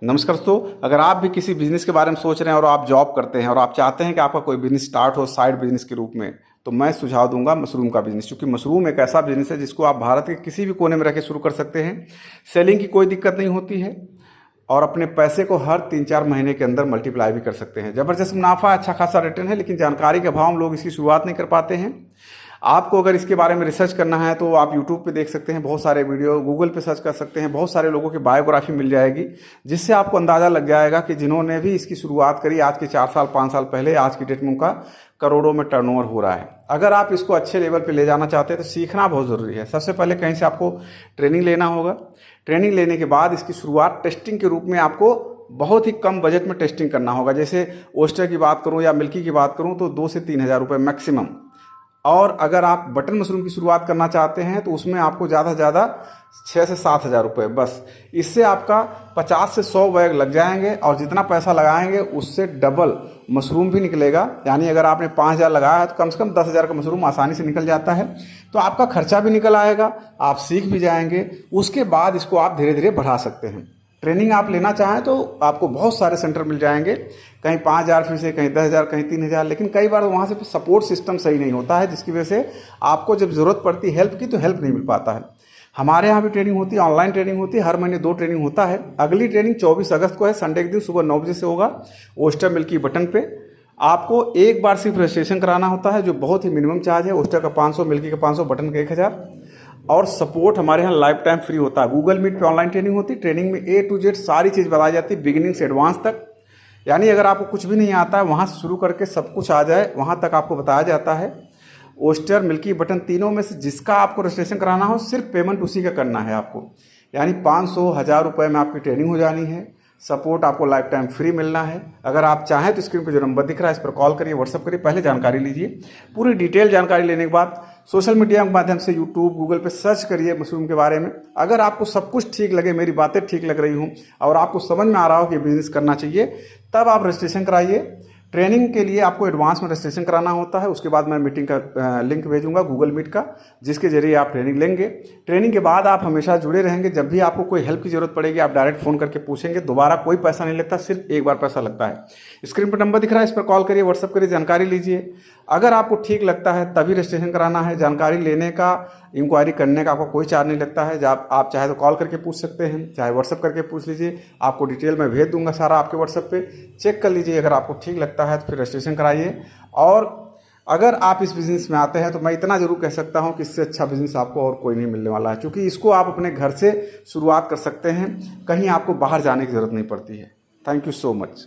नमस्कार दोस्तों, अगर आप भी किसी बिज़नेस के बारे में सोच रहे हैं और आप जॉब करते हैं और आप चाहते हैं कि आपका कोई बिज़नेस स्टार्ट हो साइड बिज़नेस के रूप में, तो मैं सुझाव दूंगा मशरूम का बिज़नेस। क्योंकि मशरूम एक ऐसा बिज़नेस है जिसको आप भारत के किसी भी कोने में रह के शुरू कर सकते हैं। सेलिंग की कोई दिक्कत नहीं होती है और अपने पैसे को हर 3-4 महीने के अंदर मल्टीप्लाई भी कर सकते हैं। ज़बरदस्त मुनाफा, अच्छा खासा रिटर्न है, लेकिन जानकारी के अभाव में लोग इसकी शुरुआत नहीं कर पाते हैं। आपको अगर इसके बारे में रिसर्च करना है तो आप यूट्यूब पे देख सकते हैं बहुत सारे वीडियो, गूगल पे सर्च कर सकते हैं, बहुत सारे लोगों की बायोग्राफी मिल जाएगी, जिससे आपको अंदाज़ा लग जाएगा कि जिन्होंने भी इसकी शुरुआत करी आज के 4 साल 5 साल पहले, आज की डेट में उनका करोड़ों में टर्नओवर हो रहा है। अगर आप इसको अच्छे लेवल पे ले जाना चाहते हैं तो सीखना बहुत ज़रूरी है। सबसे पहले कहीं से आपको ट्रेनिंग लेना होगा। ट्रेनिंग लेने के बाद इसकी शुरुआत टेस्टिंग के रूप में आपको बहुत ही कम बजट में टेस्टिंग करना होगा। जैसे ओस्टर की बात करूं या मिल्की की बात करूं तो 2 से 3 हज़ार रुपये मैक्सिमम। और अगर आप बटन मशरूम की शुरुआत करना चाहते हैं तो उसमें आपको ज़्यादा से ज़्यादा 6 से 7 हज़ार रुपये बस। इससे आपका 50 से 100 बैग लग जाएंगे और जितना पैसा लगाएंगे उससे डबल मशरूम भी निकलेगा। यानी अगर आपने 5 हज़ार लगाया है तो कम से कम 10 हज़ार का मशरूम आसानी से निकल जाता है। तो आपका खर्चा भी निकल आएगा, आप सीख भी जाएंगे। उसके बाद इसको आप धीरे धीरे बढ़ा सकते हैं। ट्रेनिंग आप लेना चाहें तो आपको बहुत सारे सेंटर मिल जाएंगे, कहीं 5,000 फीस है, कहीं 10,000, कहीं 3,000, लेकिन कई बार वहाँ से सपोर्ट सिस्टम सही नहीं होता है, जिसकी वजह से आपको जब ज़रूरत पड़ती है हेल्प की तो हेल्प नहीं मिल पाता है। हमारे यहाँ भी ट्रेनिंग होती है, ऑनलाइन ट्रेनिंग होती है, हर महीने 2 ट्रेनिंग होता है। अगली ट्रेनिंग 24 अगस्त को है, संडे के दिन सुबह 9 बजे से होगा, ओस्टर मिल्की बटन पे। आपको एक बार सिर्फ रजिस्ट्रेशन कराना होता है, जो बहुत ही मिनिमम चार्ज है। ओस्टर का 500, मिल्की का 500, बटन का 1,000। और सपोर्ट हमारे यहाँ लाइफ टाइम फ्री होता है। गूगल मीट पे ऑनलाइन ट्रेनिंग होती है। ट्रेनिंग में A to Z सारी चीज़ बताई जाती है, बिगिनिंग से एडवांस तक। यानी अगर आपको कुछ भी नहीं आता है, वहाँ से शुरू करके सब कुछ आ जाए, वहाँ तक आपको बताया जाता है। ओस्टर, मिल्की, बटन तीनों में से जिसका आपको रजिस्ट्रेशन कराना हो, सिर्फ पेमेंट उसी का करना है आपको। यानी 500, 1,000 रुपये में आपकी ट्रेनिंग हो जानी है। सपोर्ट आपको लाइफ टाइम फ्री मिलना है। अगर आप चाहें तो स्क्रीन पर जो नंबर दिख रहा है इस पर कॉल करिए, व्हाट्सअप करिए, पहले जानकारी लीजिए। पूरी डिटेल जानकारी लेने के बाद सोशल मीडिया के माध्यम से यूट्यूब, गूगल पे सर्च करिए मशरूम के बारे में। अगर आपको सब कुछ ठीक लगे, मेरी बातें ठीक लग रही हूँ और आपको समझ में आ रहा हो कि बिजनेस करना चाहिए, तब आप रजिस्ट्रेशन कराइए। ट्रेनिंग के लिए आपको एडवांस में रजिस्ट्रेशन कराना होता है। उसके बाद मैं मीटिंग का लिंक भेजूंगा गूगल मीट का, जिसके जरिए आप ट्रेनिंग लेंगे। ट्रेनिंग के बाद आप हमेशा जुड़े रहेंगे। जब भी आपको कोई हेल्प की जरूरत पड़ेगी आप डायरेक्ट फ़ोन करके पूछेंगे। दोबारा कोई पैसा नहीं लगता, सिर्फ एक बार पैसा लगता है। स्क्रीन पर नंबर दिख रहा है, इस पर कॉल करिए, व्हाट्सअप करिए, जानकारी लीजिए। अगर आपको ठीक लगता है तभी रजिस्ट्रेशन कराना है। जानकारी लेने का, इंक्वायरी करने का आपको कोई चार्ज नहीं लगता है। जब आप चाहे तो कॉल करके पूछ सकते हैं, चाहे व्हाट्सअप करके पूछ लीजिए। आपको डिटेल मैं भेज दूंगा सारा आपके व्हाट्सअप पे, चेक कर लीजिए। अगर आपको ठीक लगता है तो फिर रजिस्ट्रेशन कराइए। और अगर आप इस बिज़नेस में आते हैं तो मैं इतना ज़रूर कह सकता हूं कि इससे अच्छा बिज़नेस आपको और कोई नहीं मिलने वाला है, क्योंकि इसको आप अपने घर से शुरुआत कर सकते हैं। कहीं आपको बाहर जाने की ज़रूरत नहीं पड़ती है। Thank you so much.